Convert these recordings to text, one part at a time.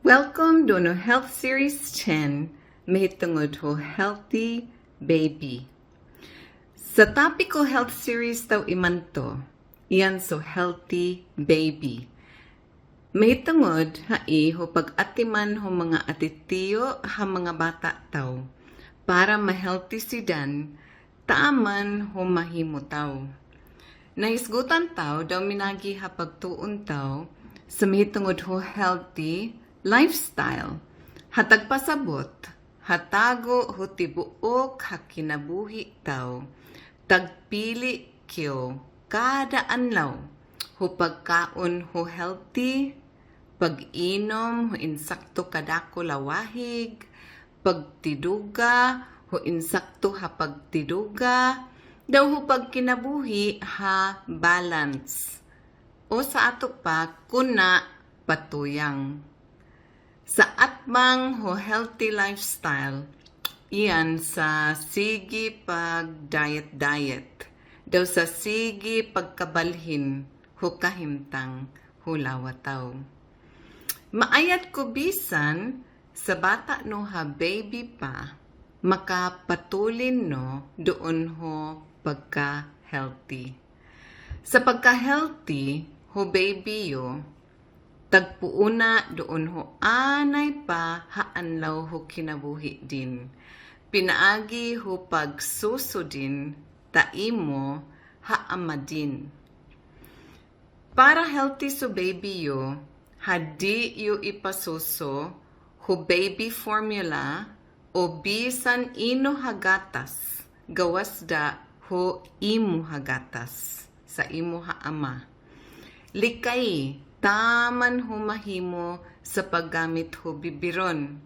Welcome to no Health Series 10, mahitungod ho Healthy Baby. Sa topic ko Health Series taw imanto, iyan so Healthy Baby. Mahitungod ho pag-atiman ho mga atitiyo ha mga bata taw, para ma-healthy sidan, taaman ho mahimo taw. Nahisgutan taw daw minagi ha pagtuon taw, sa mahitungod ho healthy lifestyle. Hatag pasabot, hatago ho tibuok ha kinabuhi taw, tagpili kyo kada anlaw, ho pagkaon ho healthy, pag-inom ho insakto kadako lawahig, pagtiduga ho insakto ha pagtiduga, daw ho pagkinabuhi ha balance. O sa ato pa, kuna patuyang. Sa atmang ho healthy lifestyle, iyan sa sige pag diet. Daw sa sige pagkabalhin ho kahimtang hulawataw. Maayat ko bisan sa bata no ha baby pa, makapatulin no doon ho pagka-healthy. Sa pagka-healthy ho baby yo, tagpuuna doon ho anay pa haanlaw ho kinabuhi din. Pinaagi ho pagsusudin taimo haama din. Para healthy so baby yo, hadi yo ipasuso ho baby formula o bisan ino hagatas, gawas da ho imo hagatas sa imo haama. Likay taman humahimo sa paggamit ho bibiron.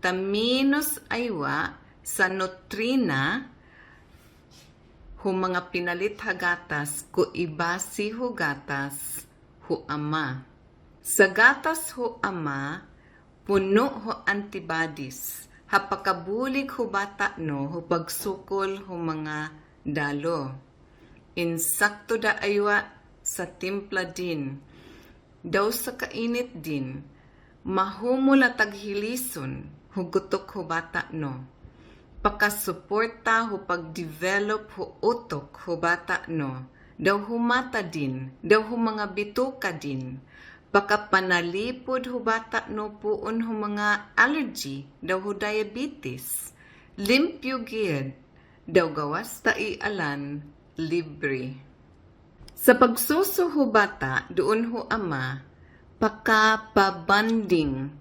Taminos aywa sa nutrina ho mga pinalit hagatas ko ibasi ho gatas ho ama. Sa gatas ho ama, puno ho antibodies. Hapakabulig ho bata no ho pagsukol ho mga dalo. Insakto da aywa sa timpla din. Daw sa kainit din, mahumula taghilison, hugutok ho bata no. Pakasuporta ho pag-develop ho utok ho bata no. Daw humata din, daw ho mga bituka din. Pakapanalipod ho bata no puon ho mga allergy, daw ho diabetes. Limpyo gid, daw gawas ta ialan, libre. Sa pagsuso ho bata, doon ho ama, pakapabanding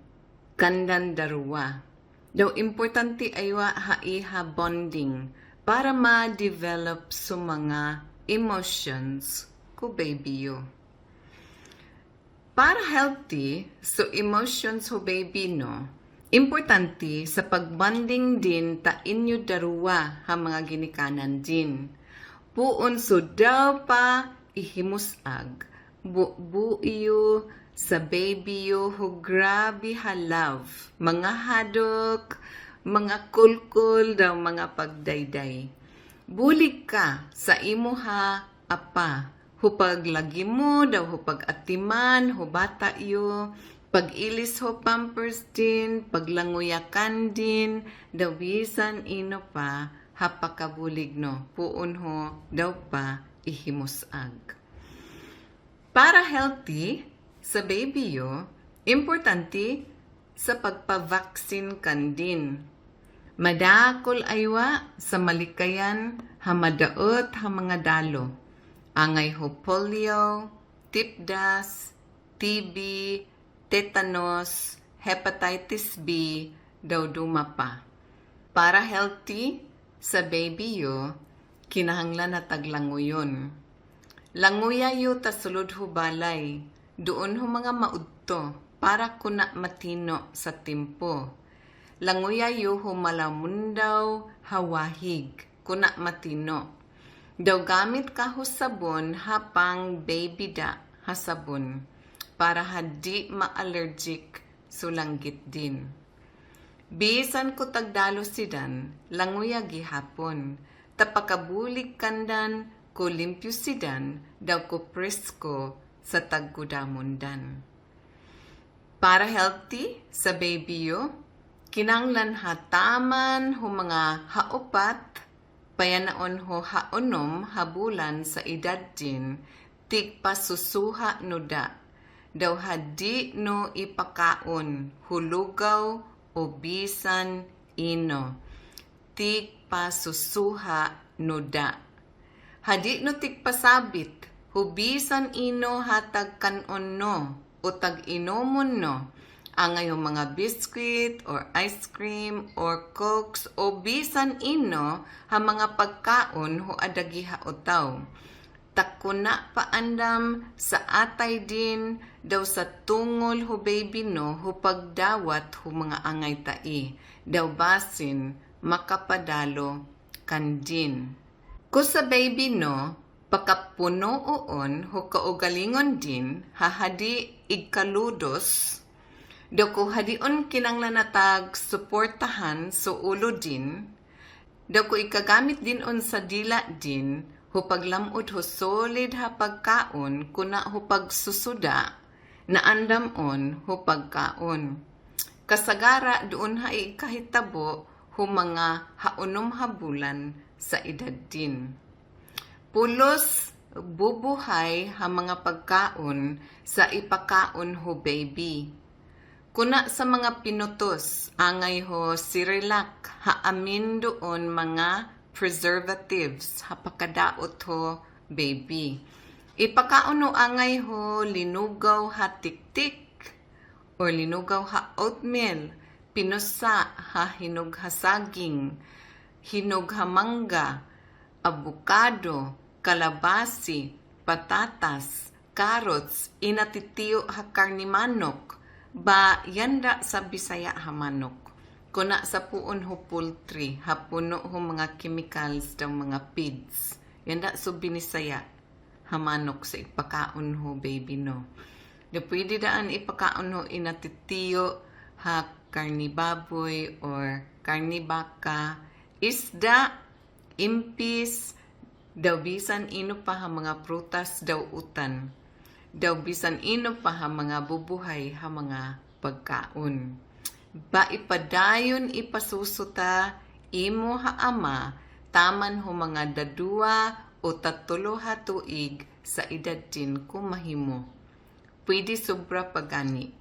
kandan darwa. Daw importante aywa haiha bonding para ma-develop sa mga emotions ko baby yo. Para healthy, so emotions ho baby no, importante sa pagbanding din ta inyo darwa ha mga ginikanan din. Puon so daw pa ihimusag, buiyo sa baby yo ho grabe ha love, mga hadok, mga kulkul daw mga pagdayday. Bulig ka sa imo ha apa, ho paglagi mo daw ho pag-atiman, ho bata yo, pag-ilis ho pampers din, paglanguyakan din, daw bisan ino pa, hapakabulig no, puon ho daw pa ihimusag. Para healthy sa baby yo, importante sa pagpavaksin kan din. Madakol aywa sa malikayan ha madaot ha mga dalo. Angay ho polio, tipdas, TB, tetanus, hepatitis B, daw dumapa. Para healthy sa baby yo, kinahanglan na taglanguyon. Languya yo ta sulod ho balay, doon ho mga maudto, para kuna matino sa timpo. Languya yo ho malamundaw hawahig, kuna matino. Daw gamit ka ho sabon hapang baby da ha sabon, para hadi ma-allergic sulanggit din. Bisan ko tagdalo sidan, languya gihapon, tapakabulig kandan ko limpyo sidan, daw ko presko sa taggudamundan. Para healthy sa baby yo, kinanglan hataman ho mga haopat, payanaon ho haonom habulan sa edad din, tig pasusuha no da. Daw hadi no ipakaon, hulugaw o bisan ino. Tig pasusuha no da. Hadi no tig pasabit, hubisan ino hatag kanon no, o tag inomon no, angay mga biscuit or ice cream or cokes o bisan ino ha mga pagkaon ho adagiha o taw. Takuna paandam sa atay din daw sa tungol ho baby no ho pagdawat ho mga angay tai, daw basin makapadalo kandin. Ko sa baby no, pakapunoon ho kaugalingon din, hahadi igkaludos, daw ko hadion kinanglanatag suportahan so ulo din, daw ko ikagamit din on sa dila din, ho paglamod ho solid ha pagkaon, kuna ho pagsusuda, na andamon ho pagkaon. Kasagara doon ha ikahitabo ho mga haonom habulan sa edad din. Pulos bubuhay ha mga pagkaon sa ipakaon ho baby. Kuna sa mga pinutos, angay ho Cerelac ha amin doon mga preservatives ha pakadaot ho baby. Ipakaon ho angay ho linugaw ha tiktik or linugaw ha oatmeal, pinusa ha hinog ha saging, hinog ha mangga, abukado, kalabasi, patatas, carrots, inatitiyo ha karni manok, ba yanda sa Bisaya ha manok. Kuna sa puon ho poultry, ha puno ho mga chemicals daw mga feeds. Yanda so binisaya ha manok sa ipakaon ho baby no. Da pwede daan ipakaon ho inatitiyo ha karni baboy or karni baka, isda, impis, daw bisan ino pa ha mga prutas daw utan. Daw bisan ino pa ha mga bubuhay ha mga pagkaon. Ba ipadayon ipasusuta imo ha ama taman ho mga dadua o tatulo ha tuig sa edad din kung mahimo. Pwede sobra pagani.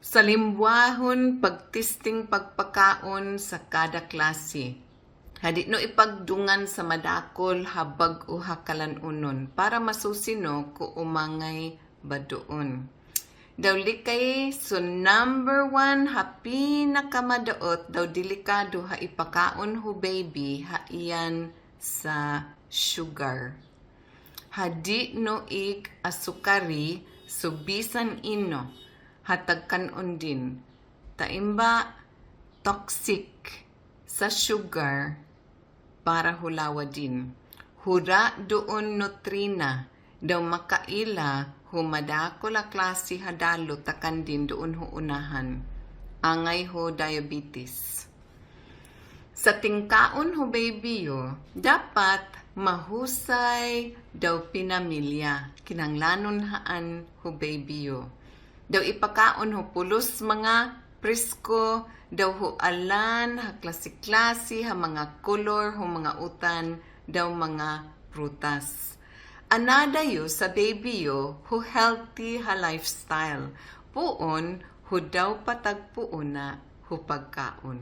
Sa limbwahon pagtisting pagpakaon sa kada klase. Hadi no ipagdungan sa madakol habag o hakalanunon para masusino ko umangay ba doon. Daw likay so number 1 ha pinakamadaot daw delikado ha ipakaon ho baby ha iyan sa sugar. Hadi no ik asukari so bisan ino hatag kanon din. Taimba toxic sa sugar para hulawa din. Hura doon nutrina daw makaila humadako la klase hadalo takan din doon ho unahan. Angay ho diabetes. Sa tingkaon ho baby yo, dapat mahusay daw pinamilya. Kinanglanon haan ho baby yo. Daw ipakaon ho pulos mga presko, daw ho alan, ha klase-klase, ha mga color, ho mga utan, daw mga prutas. Anada yo sa baby yo, ho healthy ha lifestyle. Puon, ho daw patagpuon na ho pagkaon.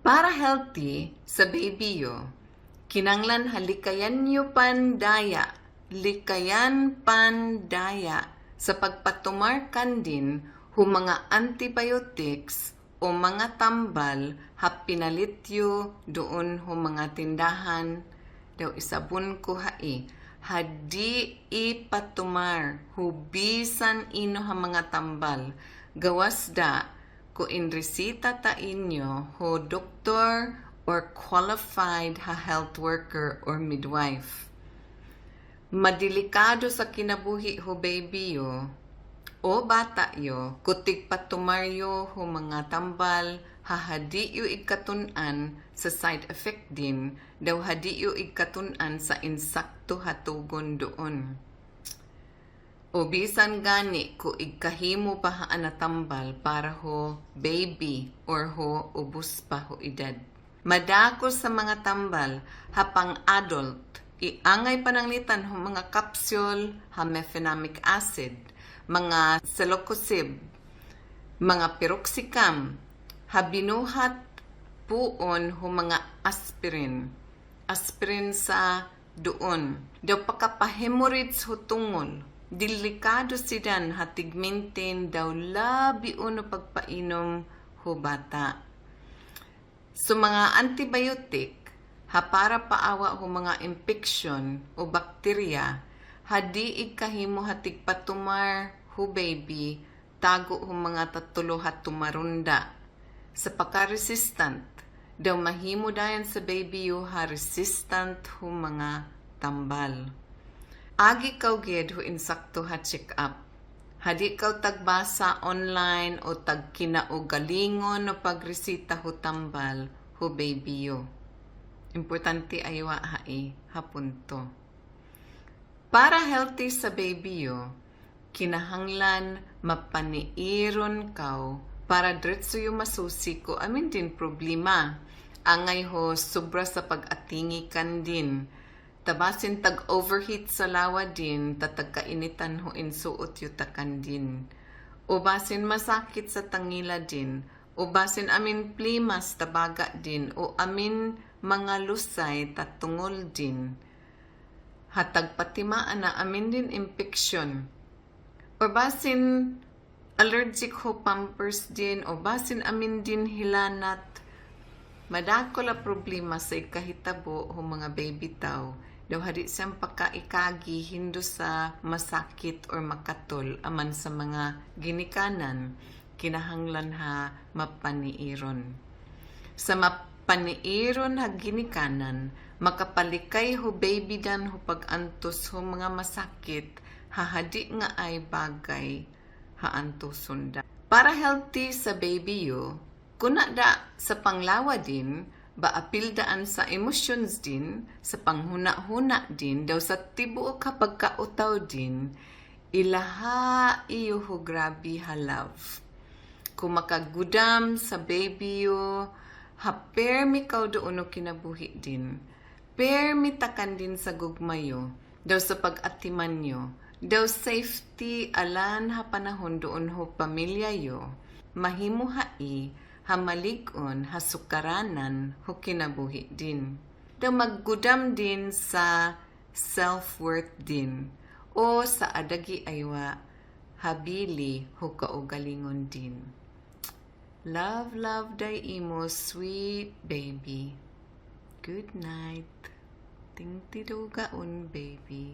Para healthy sa baby yo, kinanglan halikayan yo pandaya, likayan pandaya sa pagpatumarkan din hu mga antibiotics o mga tambal ha pinalityo doon hu mga tindahan daw isabon ko hai hadi ipatumar hubisan ino ha mga tambal gawas da ko in resita ta inyo ho doktor or qualified ha health worker or midwife. Madelikado sa kinabuhi ho baby yo o bata yo, kutik patumaryo ho mga tambal, hahadi yo igkatunan sa side effect din, daw hadi yo igkatunan sa insakto hatugon doon. O bisan gani ko igkahimo pa haan na tambal para ho baby or ho ubos pa ho edad. Madako sa mga tambal hapang adult, iangay pananglitan ho mga capsule ha mefenamic acid, mga selocosib, mga piroxicam, ha binuhat puon ho mga aspirin. Aspirin sa doon. Daw pagkapahemorrhage ho tungol. Delikado sidan hatig maintain daw labi uno pagpainom ho bata. So mga antibiotic, ha para paawa ho mga infection o bakterya, hadi ikahimo hatig patumar ho baby, tago ho mga tatulo hat tumarunda. Sa pagka-resistant, daw mahimo dayan sa baby yo ha resistant ho mga tambal. Agi kaw gid ho insakto ha check up. Hadi kaw tagbasa online o tagkinaugalingon o pagresita ho tambal ho baby yo. Importante aywa hai hapunto. Para healthy sa baby yo, kinahanglan mapaniiron kaw para diretso yung masusi ko amin din problema. Angay ho sobra sa pag-atingi kan din. Tabasin tag-overheat sa lawa din, tatagkainitan ho insuot yutakan din. O basin masakit sa tangila din, o basin amin plimas tabaga din, o amin mga lusay tatungol din. Hatag patimaan na amin din infection. O basin allergic ho pampers din, o basin amin din hilanat. Madako la problema sa ikahitabo ho mga baby tao. Daw hadi siyang pagkaikagi hindo sa masakit or makatol aman sa mga ginikanan, kinahanglan ha mapaniiron. Sa mapaniiron ha ginikanan, makapalikay ho baby dan ho pag-antos ho mga masakit, hahadi nga ay bagay ha antoson da. Para healthy sa baby yo, kuna da sa panglawa din, ba apildaan sa emotions din, sa panghuna-huna din, daw sa tibuok kapag kautaw din, ilaha iyo ho grabe ha love. Kung makagudam sa baby yo, ha permi kaw doon o kinabuhi din. Permi takan din sa gugmayo, daw sa pag-atiman yo, daw safety alan ha panahon doon ho pamilya yo, mahimuhai, hamalig-on, hasukaranan, ho kinabuhi din. Daw maggudam din sa self-worth din. O sa adagi aywa, habili, ho kaugalingon din. Love, love, day imo, sweet baby. Good night. Tingtidugaon, baby.